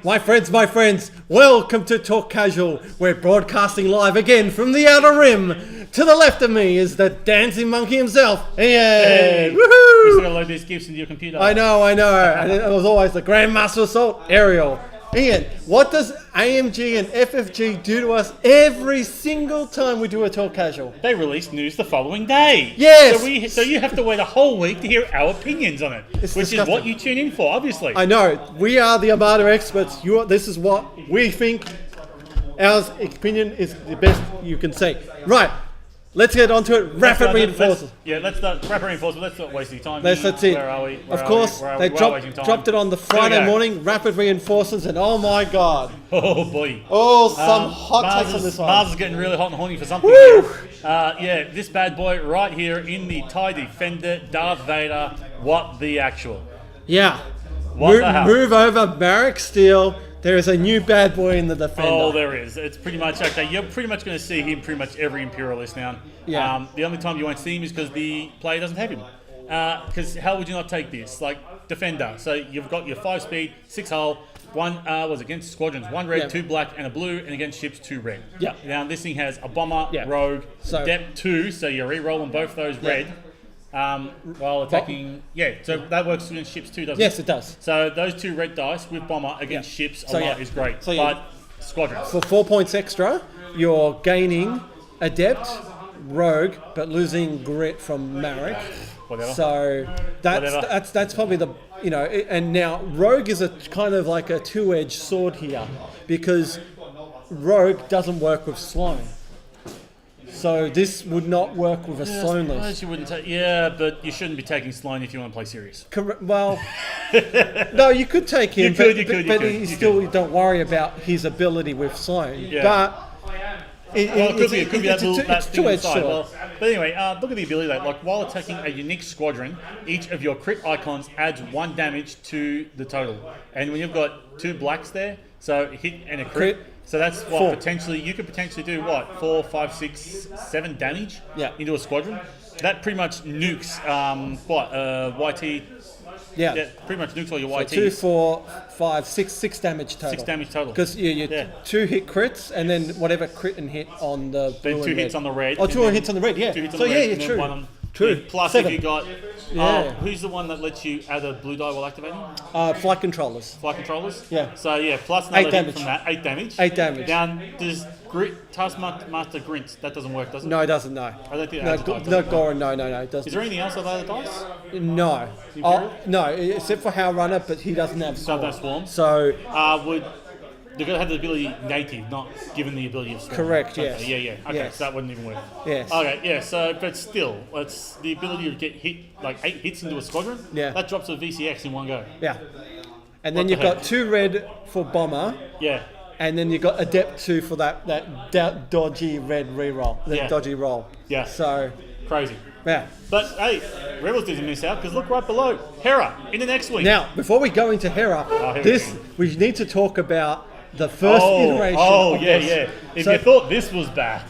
My friends, welcome to Talk Casual. We're broadcasting live again from the Outer Rim. To the left of me is the dancing monkey himself, Ian. Hey. Woohoo! We're going to load these gifts into your computer. I know. And it was always the Grandmaster Assault, Ariel. Ian, what does AMG and FFG do to us every single time we do a Talk Casual? They release news the following day. Yes! So you have to wait a whole week to hear our opinions on it, It's which disgusting. is what you tune in for, obviously. I know. We are the Armada experts. This is what we think. Our opinion is the best you can say. Right. Let's get on to it. Rapid reinforcements. Let's start rapid reinforcement. Let's not waste any time. That's it. Where are we? Of course, they dropped it on the Friday morning. Rapid reinforcements, and oh my god. Oh boy. Oh, some hot takes on this one. Mars is getting really hot and horny for something. Woo! Here. This bad boy right here in the TIE Defender, Darth Vader. What the actual? Yeah. What the hell? Move over, Marek Steele. There is a new bad boy in the Defender. Oh, there is. It's pretty much, okay, you're pretty much going to see him pretty much every Imperialist now. Yeah. The only time you won't see him is because the player doesn't have him. Because how would you not take this? Like, Defender. So you've got your 5-speed, 6-hull, one was against squadrons, 1 red, 2 black, and a blue, and against ships, 2 red. Yeah. Now, this thing has a bomber, Yeah. rogue, So- depth 2, so you're re-rolling both those red. While attacking, so that works against ships too, doesn't it? Yes, it does. So those 2 red dice with bomber against ships So, a lot yeah. is great. So, yeah. But squadrons. For 4 points extra, you're gaining Adept, Rogue, but losing Grit from Marek. Whatever. So that's probably the, and now Rogue is a kind of like a two-edged sword here, because Rogue doesn't work with Sloane. So this would not work with a Sloane list. I suppose you wouldn't take. Yeah, but you shouldn't be taking Sloane if you want to play serious. Well, no, you could take him, You but could. you still don't worry about his ability with Sloane. Yeah. But It could be that little that it's thing on the two-edged side. sword. Well, but anyway, look at the ability. Like while attacking a unique squadron, each of your crit icons adds 1 damage to the total. And when you've got 2 blacks there, so a hit and a crit. So that's what 4. you could potentially do 4, 5, 6, 7 damage into a squadron. That pretty much nukes YT. Yeah, pretty much nukes all your YTs. 2, 4, 5, 6 damage total. 6 damage total. Because you 2 hit crits and then whatever crit and hit on the blue Then 2 and hits red. on the red. Oh, 2 hits on the red, yeah. 2 hits on So the yeah, red, yeah, and then true. 1 on. True. Plus 7. if you got, who's the one that lets you add a blue die while activating? Flight controllers. Flight controllers? Yeah. So plus another 8 hit damage. from that, 8 damage. 8 damage. Now, does Taskmaster Grint, that doesn't work, does it? No, it doesn't, no. I don't think No, that does. no, Goran, no, it doesn't. Is there anything else other than dice? No. Oh, no, except for How Runner, but he doesn't have So Swarm. no swarm? So, They're going to have the ability native, not given the ability of swarm. Correct, Okay, yes. Yeah. Okay, Yes. so that wouldn't even work. yes. Okay, yeah, so, but still, it's the ability to get hit, like 8 hits into a squadron, Yeah. that drops a VCX in one go. Yeah. And then What you've the heck? got 2 red for Bomber, Yeah. and then you've got Adept 2 for that dodgy red reroll, dodgy roll. Yeah. So, Crazy. yeah. But hey, Rebels didn't miss out because look right below. Hera in an X Wing. Now, before we go into Hera, here we need to talk about the first iteration. Oh, of yeah, this. yeah. If So- you thought this was bad,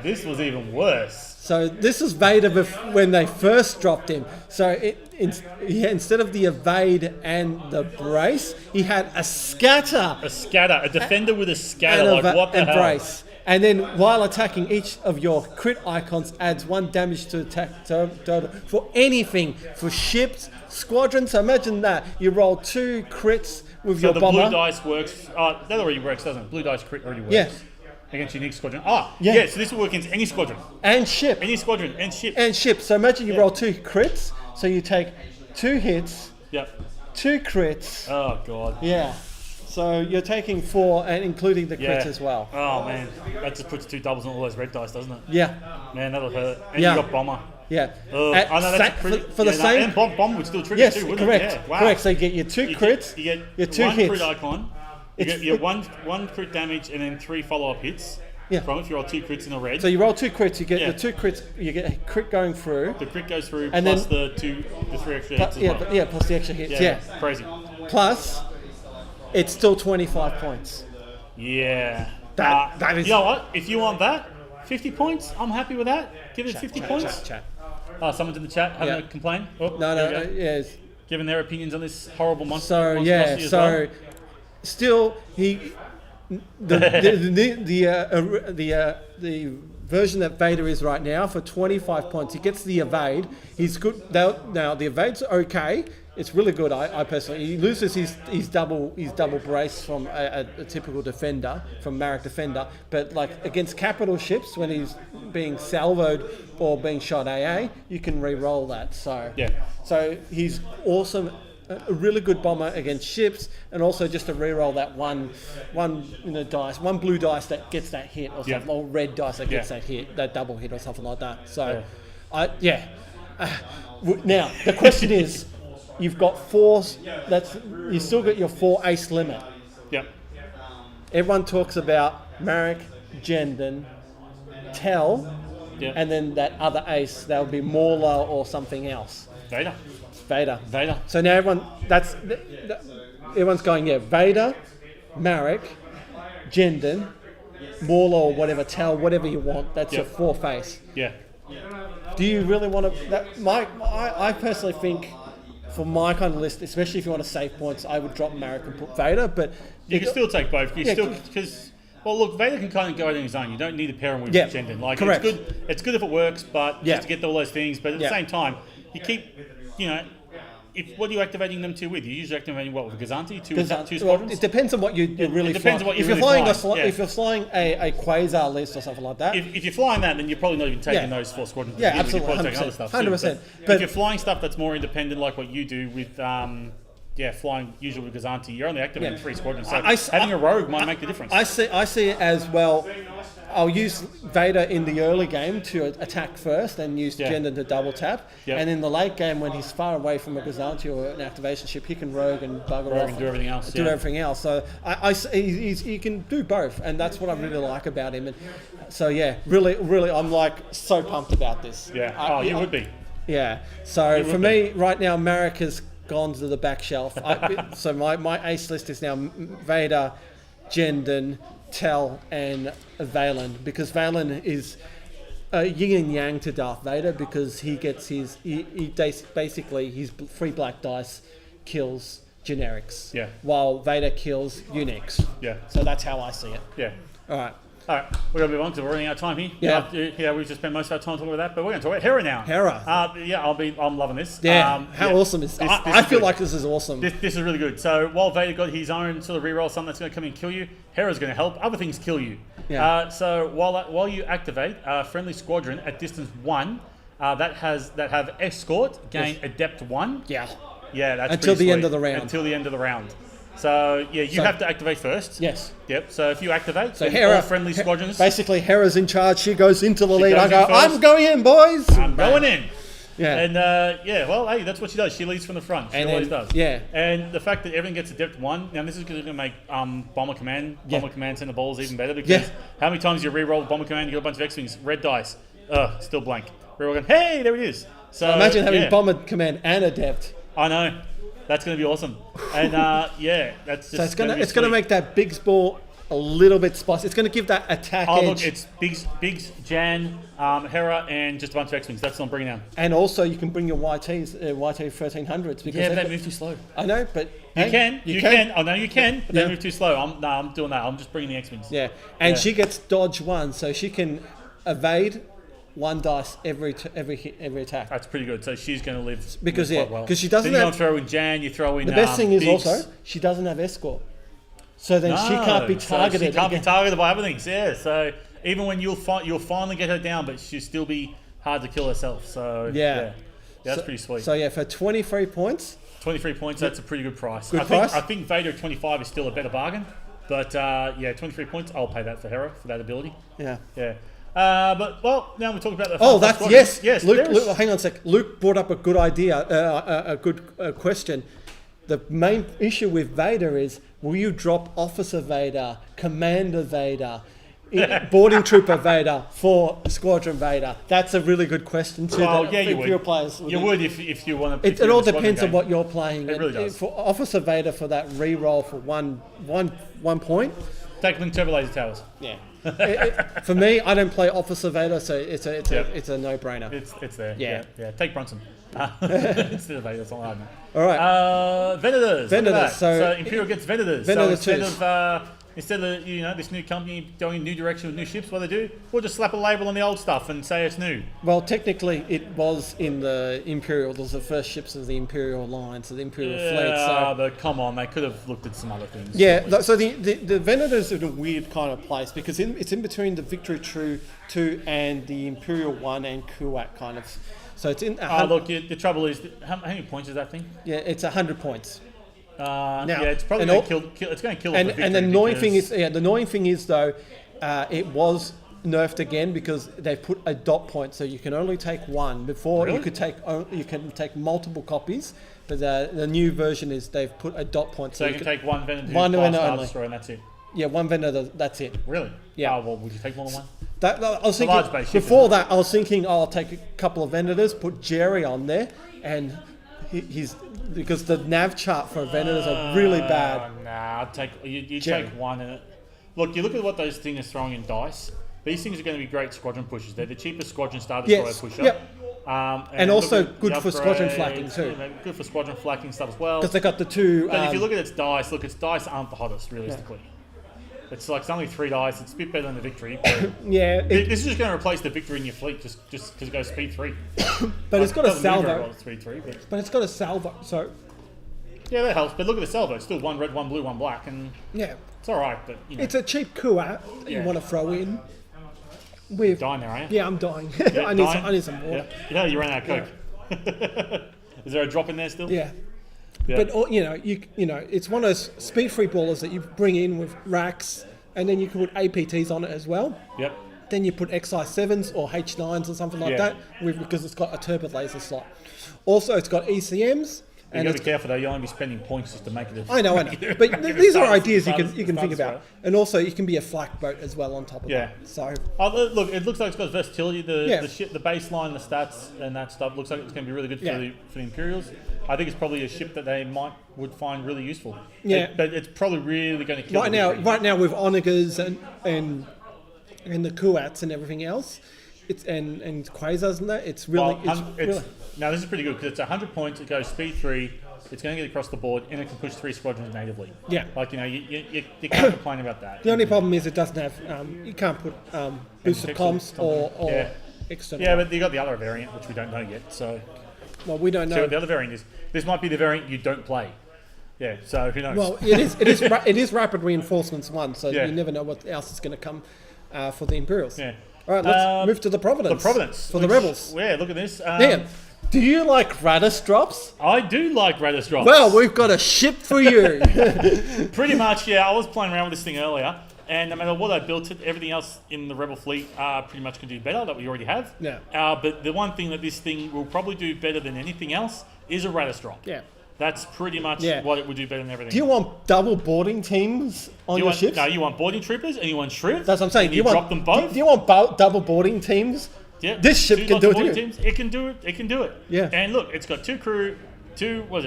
this was even worse. So this is Vader when they first dropped him. So instead of the evade and the brace, he had a scatter. A defender with a scatter. and Like what the and hell? brace. And then while attacking, each of your crit icons adds 1 damage to attack total for anything, for ships, squadrons. So imagine that. You roll 2 crits with So your the bomber. blue dice works. That already works, doesn't it? Blue dice crit already works. Yeah. Against unique squadron. Yeah. So this will work against any squadron, And ship. any squadron, and ship. And ship. So imagine you roll 2 crits. So you take 2 hits, Yep. 2 crits. Oh god. Yeah. So you're taking 4 and including the crits as well. Oh man, that just puts 2 doubles on all those red dice, doesn't it? Yeah. Man, that'll hurt. And Yeah. you got bomber. Yeah. Oh, At no, that's sa- a crit. for the same. And bomb would still trigger Yes, too, wouldn't correct. it? Yeah. Wow. Correct. So you get your 2 crits. You get your 2 one hits. crit icon. You get your one crit damage and then 3 follow-up hits. Yeah. From it, if you roll 2 crits in a red. So you roll 2 crits. You get Yeah. your 2 crits. You get a crit going through. The crit goes through And plus then- the 3 extra hits as well. Plus the extra hits. Yeah. Crazy. Plus, it's still 25 points. Yeah. That is. You know what? If you want that, 50 points, I'm happy with that. Give it 50 points. Chat. Oh, someone's in the chat having Yeah. a complaint. Oh, No, there we go. yes. given their opinions on this horrible monster. So yeah, monstrosity as so well? still the version that Vader is right now for 25 points, he gets the evade. He's good now. The evade's okay. It's really good. I personally, he loses his double brace from a typical defender, from Marek defender, but like against capital ships when he's being salvoed or being shot AA, you can re-roll that. So Yeah. so he's awesome. A really good bomber against ships, and also just to re-roll that one dice, one blue dice that gets that hit or something, or red dice that gets that hit, that double hit or something like that. So, now the question is, you've got four. You still got your 4 ace limit. Yep. Everyone talks about Marek, Jendon, Tel, and then that other ace. That would be Morla or something else. Vader. So now everyone's going, Vader, Marek, Jendon, Morla or whatever, Tel, whatever you want. That's your 4 face. Yeah. Do you really want to? I personally think, for my kind of list, especially if you want to save points, I would drop Marek and put Vader. But you can still take both. Because look, Vader can kind of go on his own. You don't need to pair him with Jendon. Like, correct. It's good if it works, but just to get all those things. But at the same time, you keep, what are you activating them to with? You're usually activating what, with Gazanti? Two squadrons? Well, it depends on what you're really flying. If you're flying a Quasar list or something like that. If you're flying that, then you're probably not even taking those 4 squadrons. Yeah, absolutely. You're probably taking other stuff 100%. But if you're flying stuff that's more independent, like what you do with flying usually with Gazanti, you're only activating 3 squadrons. So having a rogue might make the difference. I see it as, well, I'll use Vader in the early game to attack first and use Jendon to double tap. Yep. And in the late game, when he's far away from a Gazanti or an activation ship, he can rogue and bugger off and do everything else. So he can do both, and that's what I really like about him. And so really, I'm like so pumped about this. Yeah. You would be. Yeah. So for me, right now, Marek has gone to the back shelf. So my ace list is now Vader, Jendon, Tel, and Valen, because Valen is yin and yang to Darth Vader, because he gets basically his 3 black dice kills generics, while Vader kills Unix. So that's how I see it. All right, we're going to move on because we're running out of time here. We've just spent most of our time talking about that, but we're going to talk about Hera now. I'm loving this. How awesome is this? I feel like this is awesome. This is really good. So while Vader got his own sort of reroll, something that's going to come in and kill you, Hera's going to help. Other things kill you. So while you activate a friendly squadron at distance 1 that have escort, gain adept 1. That's until the sweet. end of the round. Until the end of the round. So you have to activate first. Yes. Yep. So if you activate, so Hera, all friendly squadrons. Basically, Hera's in charge. She goes into the lead. I go, I'm going in, boys. I'm going in. And hey, that's what she does. She leads from the front. She always does. And the fact that everything gets adept 1. Now this is going to make Bomber Command Center balls even better, because how many times you re-roll Bomber Command, you get a bunch of X-Wings, red dice, still blank. Reroll going, hey, there it is. So imagine having Bomber Command and adept. I know. That's going to be awesome. And that's just. So it's going to make that Biggs ball a little bit spicy. It's going to give that attack edge. Look, it's Biggs, Jan, Hera, and just a bunch of X-Wings. That's what I'm bringing down. And also, you can bring your YTs, YT 1300s. Because they move too slow. I know, but you can. I know you can, but they move too slow. I'm doing that. I'm just bringing the X-Wings. And she gets dodge 1, so she can evade 1 dice every attack. That's pretty good. So she's going to live because quite well. Because she doesn't. Then you don't throw in Jan. You throw in. The best thing is Biggs. also she doesn't have escort, so then she can't be targeted. So she can't be targeted by other things. Yeah. So even when you'll finally get her down, but she'll still be hard to kill herself. So that's pretty sweet. So for 23 points. 23 points. That's a pretty good price. Price. I think Vader at 25 is still a better bargain, but 23 points. I'll pay that for Hera for that ability. Yeah. But now we talk about the. Yes. Luke, hang on a sec. Luke brought up a good idea, a good question. The main issue with Vader is: will you drop Officer Vader, Commander Vader, Boarding Trooper Vader for Squadron Vader? That's a really good question too. You players. You would if you want to. It all depends on what you're playing. It really does. For Officer Vader, for that re-roll for one point. Take Link Turbo Laser Towers. Yeah. For me, I don't play Officer Vader, so it's a no-brainer. It's there. Yeah. Take Brunson. Instead of 8, that's not hard. All right. Venators. Venators, So Imperial gets Venators. Venator So twos. instead of this new company going in a new direction with new ships, what they do, we'll just slap a label on the old stuff and say it's new. Well, technically, it was in the Imperial. Those were the first ships of the Imperial line, so the Imperial fleet. So But come on, they could have looked at some other things. yeah, so the Venators are in a weird kind of place because it's in between the Victory 2 and the Imperial 1 and Kuat kind of. So it's in. Look, the trouble is, how many points is that thing? Yeah, it's 100 points. Yeah, it's probably going to kill. It's going to kill. And the annoying thing is, though, it was nerfed again because they've put a dot point, so you can only take one. Before Really? you can take multiple copies, but the new version is they've put a dot point. So you can take one Venator, one Venator only. destroyer, and that's it. Yeah, one Venator. That's it. Really? Yeah. Oh, well, would you take more than one? I was large thinking base ship, before isn't that. I was thinking I'll take a couple of Venators, put Jerry on there, and he's because the nav chart for Venators are really bad. Nah, I'd take you Jerry. take one. And look, you look at what those things are throwing in dice. These things are going to be great squadron pushers. They're the cheapest squadron star destroyer pusher. Yep. And also look at good the for squadron upgrades, flacking too. You know, good for squadron flacking stuff as well. Because they got the two. But if you look at its dice, its dice aren't the hottest realistically. It's like it's only 3 dice. It's a bit better than the Victory. But yeah, this is just going to replace the Victory in your fleet just because it goes speed 3. but it's got a Doesn't move very salvo. well at speed 3, But it's got a salvo, so yeah, that helps. But look at the salvo. It's still 1 red, 1 blue, 1 black, and yeah, it's all right. But it's a cheap Kuat that you Yeah. want to throw in. With dying there, are you? yeah, I'm dying. Yeah, I need some water. Yeah, you ran out of Coke. Is there a drop in there still? Yeah. Yeah. But it's one of those speed free ballers that you bring in with racks, and then you can put APTs on it as well. Yep. Then you put XI7s or H9s or something like that, because it's got a turbid laser slot. Also, it's got ECMs. You got to be careful though. You'll only be spending points just to make it. I know. But these are ideas you can think about, and also you can be a flak boat as well on top of that. So look, it looks like it's got versatility. The ship, the baseline, the stats, and that stuff looks like it's going to be really good for the Imperials. I think it's probably a ship that they would find really useful. Yeah, but it's probably really going to kill. Right now with Omegas and the Kuats and everything else, and Quasars and that, it's really. Now this is pretty good because it's 100 points. It goes speed 3. It's going to get across the board, and it can push 3 squadrons natively. Yeah, you can't complain about that. The only problem is it doesn't have. You can't put boosted comms or external. Yeah, but you got the other variant, which we don't know yet. So, well, we don't know. So what the other variant is. This might be the variant you don't play. Yeah. So who knows? Well, it is rapid reinforcements 1, so you never know what else is going to come for the Imperials. Yeah. All right, let's move to the Providence. The Rebels. Yeah, look at this. Do you like Radis drops? I do like Radis drops. Well, we've got a ship for you. Pretty much, yeah. I was playing around with this thing earlier, and no matter what I built it, everything else in the Rebel fleet pretty much can do better that we already have. Yeah. But the one thing that this thing will probably do better than anything else is a Radis drop. Yeah. That's pretty much what it would do better than everything. Do you want double boarding teams on your ships? No, you want boarding troopers and you want shriv. That's what I'm saying. Do you drop them both? Do you want double boarding teams? Yeah. This ship can do it too. Teams. It can do it. It can do it. Yeah. And look, it's got 2 crew, 2 gunnery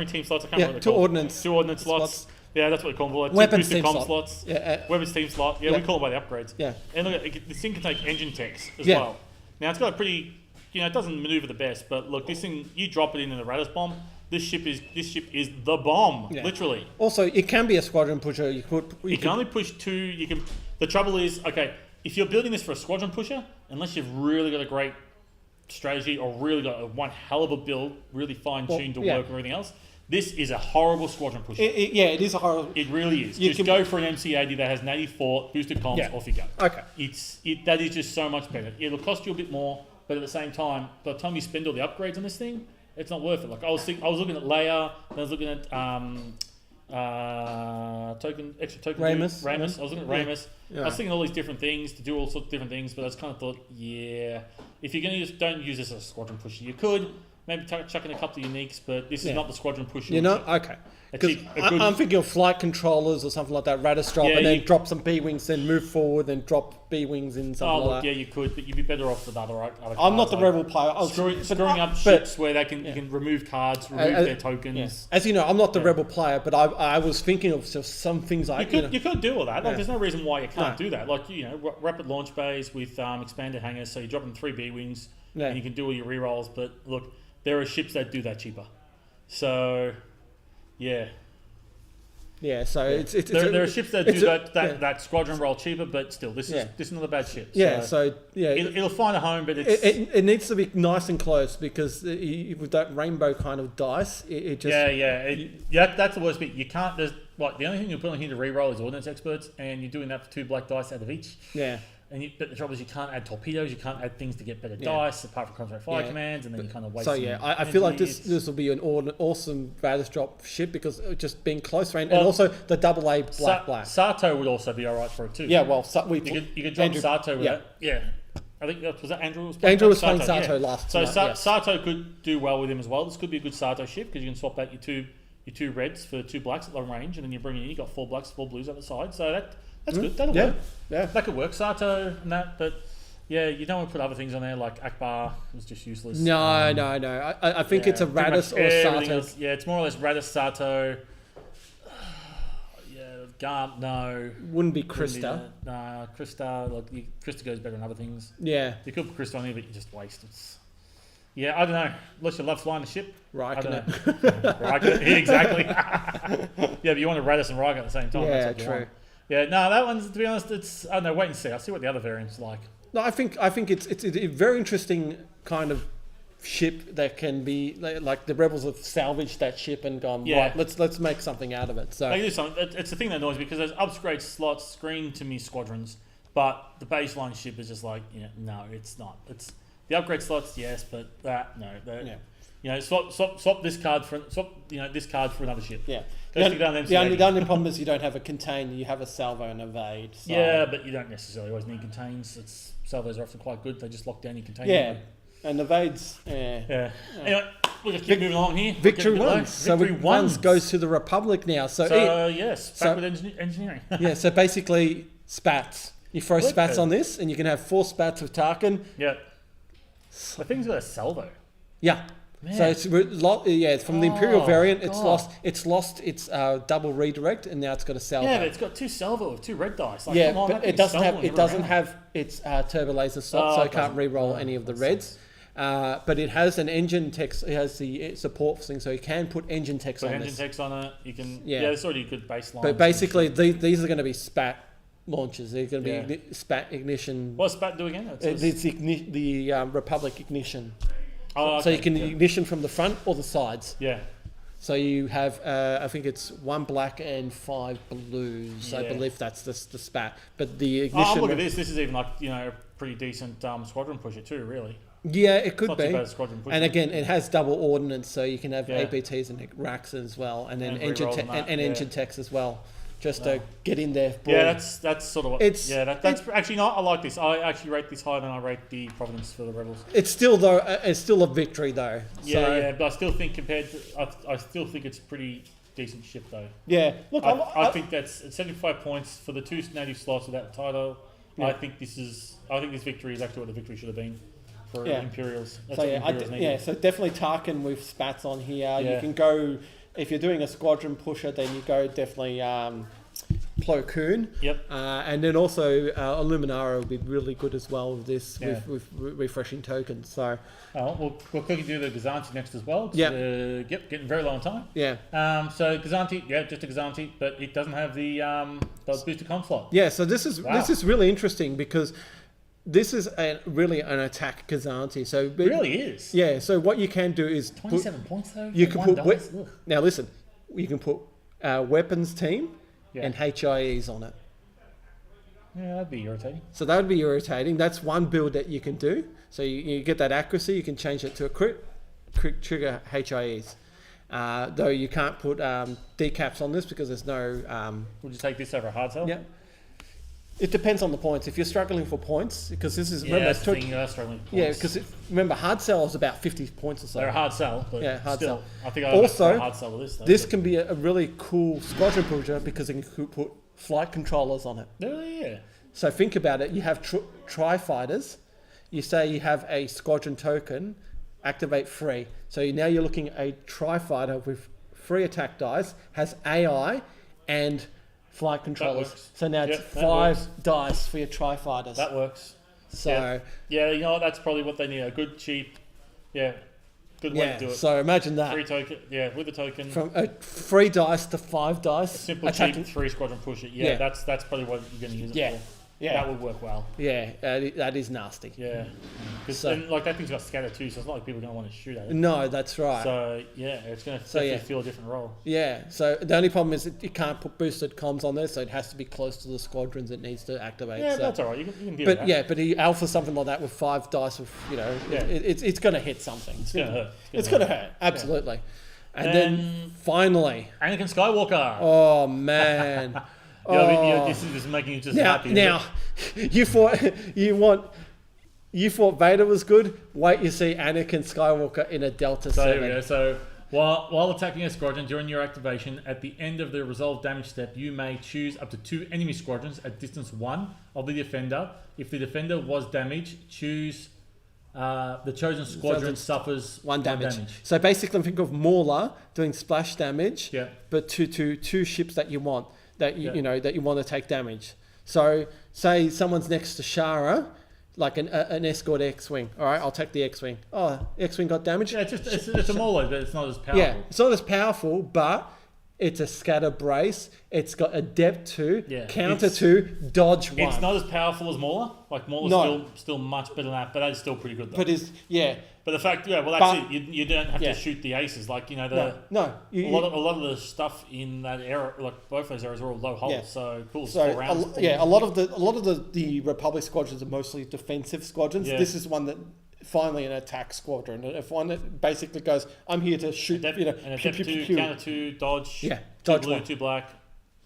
team slots. I can't remember what they're called. 2 ordnance slots. Yeah, that's what we call them. Weapons 2 team comm slots. Yeah. Weapons team slot. Yeah, we call them by the upgrades. Yeah. And look, this thing can take engine techs as well. Now it's got a pretty, it doesn't maneuver the best, but look, this thing, you drop it in a Radis bomb. This ship is the bomb, literally. Also, it can be a squadron pusher. You can only push 2. The trouble is, okay, if you're building this for a squadron pusher, unless you've really got a great strategy or really got one hell of a build, really fine-tuned to work and everything else, this is a horrible squadron pusher. It is a horrible. It really is. Just go for an MC80 that has native fort, boosted comms, off you go. Okay. That is just so much better. It'll cost you a bit more, but at the same time, by the time you spend all the upgrades on this thing, it's not worth it. Like I was looking at Leia, I was looking at extra token Ramus. I was looking at Ramus. I was thinking all these different things to do all sorts of different things, but I just kind of thought, if you're going to don't use this as a squadron pusher, you could maybe chuck in a couple of uniques, but this is not the squadron pusher. You know, okay. Because I'm thinking of flight controllers or something like that, Radis drop, and then drop some B-wings, then move forward, then drop B-wings in something like that. Yeah, you could, but you'd be better off with other cars. I'm not the Rebel player. Screwing up ships where they can remove cards, remove their tokens. Yeah. As you know, I'm not the Rebel player, but I was thinking of some things like... You could do all that. Like, there's no reason why you can't do that. Like, rapid launch bays with expanded hangars, so you drop in 3 B-wings, Yeah. and you can do all your rerolls. But look, there are ships that do that cheaper. So, yeah. Yeah, so it's there are ships that do that squadron roll cheaper, but still, this is not a bad ship. Yeah, it'll find a home, but it needs to be nice and close because with that rainbow kind of dice, it just that's the worst bit. You can't. There's the only thing you're putting here to reroll is ordnance experts, and you're doing that for 2 black dice out of each. Yeah. But the trouble is you can't add torpedoes, you can't add things to get better dice apart from concentrate fire commands, and then you kind of waste. So I feel like this will be an awesome Raiders drop ship because just being close range, and also the AA black. Sato would also be alright for it too. Yeah, well, you could drop Andrew, Sato with that. Yeah. I think was that Andrew was playing. Andrew was playing Sato last. So Sato could do well with him as well. This could be a good Sato ship because you can swap out your two reds for 2 blacks at long range, and then you bring in you got 4 blacks, 4 blues at the side. So that's good. That'll work. Yeah, that could work. Sato and that, but you don't want to put other things on there like Akbar was just useless. No. I think it's a Raiders or Sato. It's more or less Raiders, Sato. Garm, no. Wouldn't be Krista. No, Krista. Krista goes better than other things. Yeah. You could put Krista on here, but you just waste it. I don't know. Unless you love flying the ship. Riken it. Riken it, exactly. But you want to Raiders and Riken at the same time. Yeah, true. Yeah, no, that one's, to be honest, it's, I don't know, wait and see. I'll see what the other variant's like. No, I think it's a very interesting kind of ship that can be, like the Rebels have salvaged that ship and gone, right, let's make something out of it. So do something. It's the thing that annoys me because those upgrade slots screen to me squadrons, but the baseline ship is just like, no, it's not. It's the upgrade slots, yes, but swap this card for this card for another ship. Yeah. The only problem is you don't have a contain, you have a salvo and evade. So. Yeah, but you don't necessarily always need contains. Salvos are often quite good. They just lock down your contain. Yeah, and evades. Yeah. Anyway, we'll just keep moving along here. Victory ones. So Victory ones goes to the Republic now. So back with engineering. So basically spats. You throw spats on this, and you can have 4 spats of Tarkin. Yeah. The thing's got a salvo. Yeah. Man. So it's from the Imperial variant. It's lost its double redirect, and now it's got a salvo. Yeah, but it's got 2 salvo with 2 red dice. Like, but it doesn't have its turbo laser slot, so it can't re-roll any of the reds. But it has an engine text. It has the support thing, so you can put engine text on this. Engine text on it. You can. It's already a good baseline. But basically, these are going to be spat launches. They're going to be spat ignition. What's spat do again? It's the Republic ignition. Oh, okay. So you can ignition from the front or the sides. Yeah. So you have, I think it's 1 black and 5 blues. I believe that's the spat. But the ignition. Look at this. This is even like a pretty decent squadron pusher too. Really. Yeah, it could be. And again, it has double ordnance, so you can have APTs and racks as well, and then engine techs as well. Just to get in there. Yeah, that's sort of what. That's actually not. I like this. I actually rate this higher than I rate the Providence for the Rebels. It's still a victory though. But I still think I still think it's a pretty decent ship though. Yeah, look, I think that's 75 points for the 2 native slots of that title. Yeah. I think this victory is actually what the victory should have been for Imperials. That's so definitely Tarkin with spats on here. Yeah. You can go. If you're doing a squadron pusher, then you go definitely Plo Koon. Yep. And then also Illuminara will be really good as well with this, with refreshing tokens. So. We'll quickly do the Gazanti next as well. Yeah. Getting very low on time. Yeah. So Gazanti, just a Gazanti, but it doesn't have the booster com slot. Yeah. So this is really interesting because. This is really an attack Gazanti. So it really is. Yeah. So what you can do is 27 points though. You can put now. Listen, you can put weapons team and HIEs on it. Yeah, that'd be irritating. So that would be irritating. That's one build that you can do. So you get that accuracy. You can change it to a crit trigger HIEs. Though you can't put decaps on this because there's no. Would you take this over a hard sell? Yeah. It depends on the points. If you're struggling for points, because this is struggling for points. Yeah, because remember hard sell is about 50 points or so. They're a hard sell, but hard sell. I think also hard sell with this. Though, this can be a really cool squadron pusher because it can put flight controllers on it. Oh yeah. So think about it. You have tri-fighters. You say you have a squadron token, activate 3. So now you're looking at a tri-fighter with 3 attack dice, has AI and flight controllers. So now it's 5 dice for your tri-fighters. That works. So yeah, you know what? That's probably what they need. A good, cheap, good way to do it. So imagine that. Free token, with the token. From 3 dice to 5 dice. Simple, cheap, 3 squadron push it. Yeah, that's probably what you're going to use it for. Yeah. That would work well. Yeah, that is nasty. Yeah. And that thing's got scatter too, so it's not like people are going to want to shoot at it. No, that's right. So, it's going to definitely feel a different role. Yeah, so the only problem is that you can't put boosted comms on there, so it has to be close to the squadrons it needs to activate. Yeah, so. that's all right. You can deal with that. Yeah, but he alpha something like that with 5 dice with, it's going to hit something. It's going to hurt. It's going to hurt, absolutely. Yeah. And then finally... Anakin Skywalker. Oh, man. This is making you just happy. Now, you thought Vader was good. Wait, you see Anakin Skywalker in a Delta 7. There we go. So while attacking a squadron during your activation, at the end of the resolve damage step, you may choose up to 2 enemy squadrons at distance 1 of the defender. If the defender was damaged, choose the chosen squadron suffers 1 damage. So basically, think of Mauler doing splash damage, but to 2 ships that you want. That you want to take damage. So say someone's next to Shara, like an escort X-wing. All right, I'll take the X-wing. Oh, X-wing got damaged. Yeah, it's a Mauler, but it's not as powerful. Yeah, it's not as powerful, but it's a scatter brace. It's got adept 2, counter 2, dodge 1. It's not as powerful as Mauler. Like Mauler's still much better than that, but that's still pretty good though. But the fact, that's it. You don't have to shoot the aces. Like, a lot of the stuff in that era, like both those eras, are all low hulls. So cool. So 4 rounds. A lot of the Republic squadrons are mostly defensive squadrons. Yeah. This is one that finally an attack squadron. If one that basically goes, I'm here to shoot. Adept 2, counter 2, dodge. Yeah, 2 blue, 1. 2 black.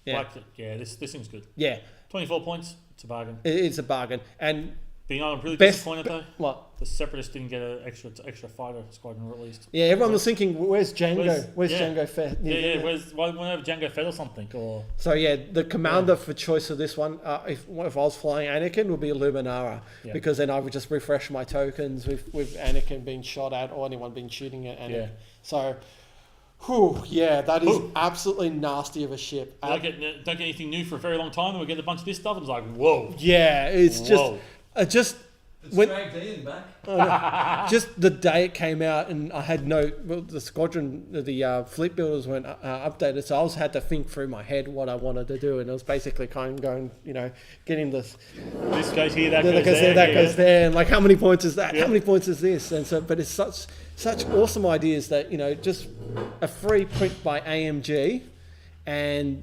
Yeah. This thing's good. Yeah. 24 points. It's a bargain. It's a bargain. And being I'm really disappointed though. What? The Separatists didn't get an extra fighter squadron released. Yeah, everyone was thinking, where's Django? Where's Django Fett? Why don't have Django Fett or something? So the commander for choice of this one, if I was flying Anakin, would be Luminara, because then I would just refresh my tokens with Anakin being shot at or anyone being shooting at Anakin. Yeah. So. That is absolutely nasty of a ship. Don't get anything new for a very long time, and we get a bunch of this stuff, and it's like, whoa. Yeah, it's just dragged Ian back. Just the day it came out, and I had the squadron, the fleet builders weren't updated, so I had to think through my head what I wanted to do, and it was basically kind of going, getting this. This goes here, that goes there, and like how many points is that? Yeah. How many points is this? And so, but it's such awesome ideas that just a free print by AMG, and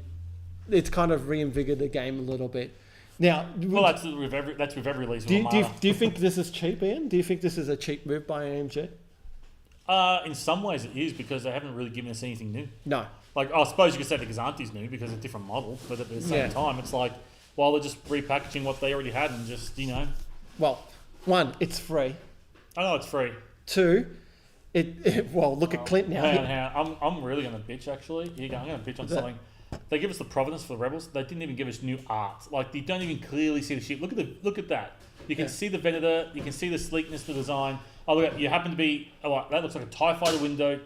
it's kind of reinvigorated the game a little bit. Now, that's with every release. Do you think this is cheap, Ian? Do you think this is a cheap move by AMG? In some ways it is, because they haven't really given us anything new. No. Like, I suppose you could say the Gazanti's new because it's a different model, but at the same time, it's like, they're just repackaging what they already had and just, Well, 1, it's free. I know it's free. 2, look at Clint now. Hang on. I'm really going to bitch, actually. Here you go. I'm going to bitch on something. They give us the Providence for the Rebels. They didn't even give us new art. Like, you don't even clearly see the ship. Look at that. You can see the Venator. You can see the sleekness, the design. Oh, look! You happen to be that looks like a TIE fighter window.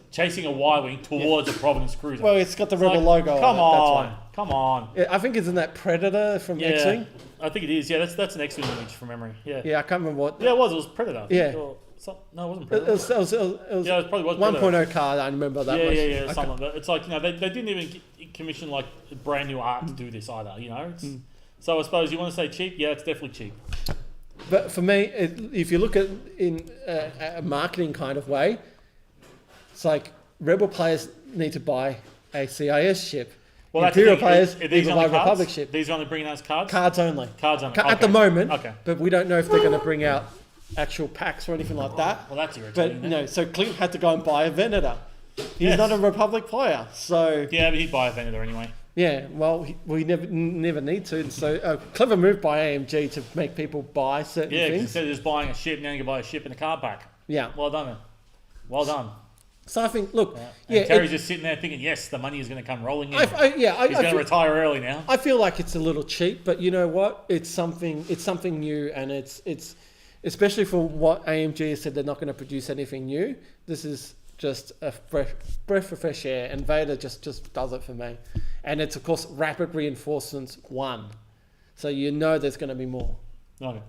Chasing a Y-wing towards a Providence cruiser. Well, it's got the Rebel logo. Come on, come on. Yeah, I think it's in that Predator from X Wing. I think it is. Yeah, that's an X Wing image from memory. Yeah. Yeah, I can't remember what. Yeah, it was. It was Predator. Yeah. No, it wasn't Predator. It probably was 1.0 card. I remember that. Yeah, something like that. It's like they didn't even commission like brand new art to do this either. So I suppose you want to say cheap. Yeah, it's definitely cheap. But for me, if you look at in a marketing kind of way, it's like Rebel players need to buy a CIS ship. Well, Imperial players need to buy a Republic ship. These are only bringing us cards? Cards only. At the moment. Okay. But we don't know if they're going to bring out actual packs or anything like that. Well, that's irritating. But so Clint had to go and buy a Venator. He's not a Republic player, so... Yeah, but he'd buy a Venator anyway. Yeah, well, we never need to. So a clever move by AMG to make people buy certain things. Yeah, instead of just buying a ship, now you can buy a ship and a card pack. Yeah. Well done, man. Well done. So I think, look... Terry's just sitting there thinking, yes, the money is going to come rolling in. He's going to retire early now. I feel like it's a little cheap, but you know what? It's something new, and it's especially for what AMG has said they're not going to produce anything new. This is just a breath of fresh air, and Vader just does it for me. And it's, of course, Rapid Reinforcements 1. So there's going to be more. Okay.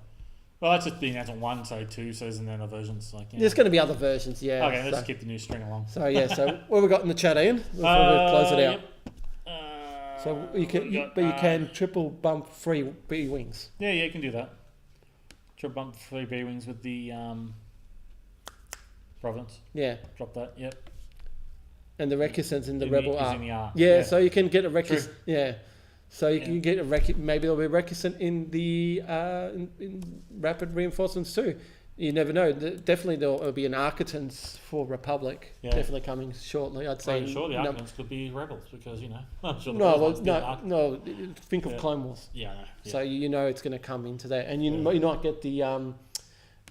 Well, that's just being out on 1, so 2, so there's another versions. Like, There's going to be other versions, yeah. Okay, let's keep the news string along. So yeah, so what have we got in the chat, Ian? Before we close it out. Yep. So you can triple bump free B wings. Yeah, you can do that. Triple bump free B wings with the Providence. Yeah. Drop that. Yep. And the Recusants in the Rebel arc. Yeah, so you can get a Recusant. Yeah. So you can get a maybe there'll be a Recusant in the in rapid reinforcements too. You never know. Definitely there'll be an Architans for Republic. Yeah. Definitely coming shortly. I'd say. Sure, the Architans could be rebels because I'm sure. No. Think of Clone Wars. Yeah. Yeah. So you know it's going to come into that, and you might get the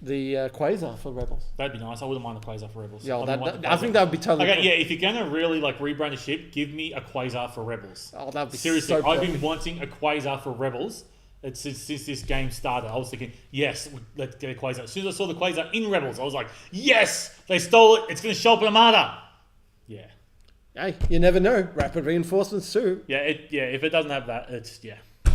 Quasar for Rebels. That'd be nice. I wouldn't mind the Quasar for Rebels. Yeah, I think that would be totally. Okay, yeah. If you're gonna really like rebrand a ship, give me a Quasar for Rebels. Oh, that'd be seriously. So I've been wanting a Quasar for Rebels. Since this game started, I was thinking, yes, let's get a Quasar. As soon as I saw the Quasar in Rebels, I was like, yes, they stole it. It's going to show up in Armada. Yeah. Hey, you never know. Rapid reinforcements too. Yeah, if it doesn't have that, it's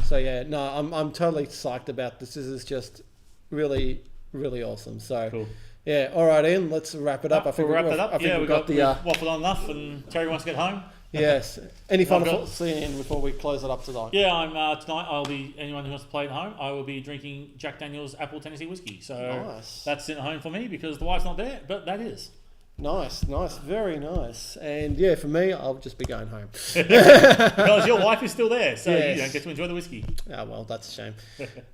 So yeah, no, I'm totally psyched about this. This is just really, really awesome. So cool. Yeah, all right, Ian, let's wrap it up. I think we'll wrap it up. I think we've waffled on enough, and Terry wants to get home. Yes. Any final thoughts, Ian, before we close it up tonight? Yeah, I'm tonight. I'll be anyone who wants to play at home. I will be drinking Jack Daniel's Apple Tennessee whiskey. So nice. That's at home for me because the wife's not there, but that is. Nice, very nice. And yeah, for me, I'll just be going home. Because your wife is still there, so you don't get to enjoy the whiskey. Oh, well, that's a shame.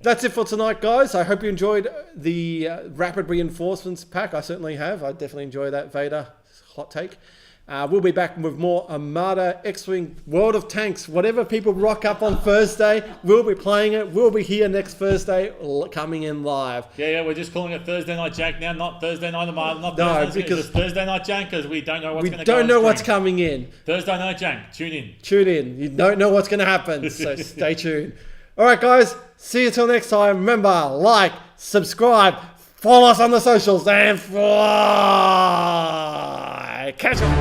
That's it for tonight, guys. I hope you enjoyed the Rapid Reinforcements pack. I certainly have. I definitely enjoy that Vader hot take. We'll be back with more Armada, X Wing, World of Tanks, whatever people rock up on Thursday. We'll be playing it. We'll be here next Thursday, coming in live. Yeah, we're just calling it Thursday Night Jank now, not Thursday Night Armada. Because it's Thursday Night Jank because we don't know what's going to go. We don't know what's coming in. Thursday Night Jank. Tune in. You don't know what's going to happen, so stay tuned. All right, guys. See you till next time. Remember, like, subscribe, follow us on the socials, and fly. Catch up.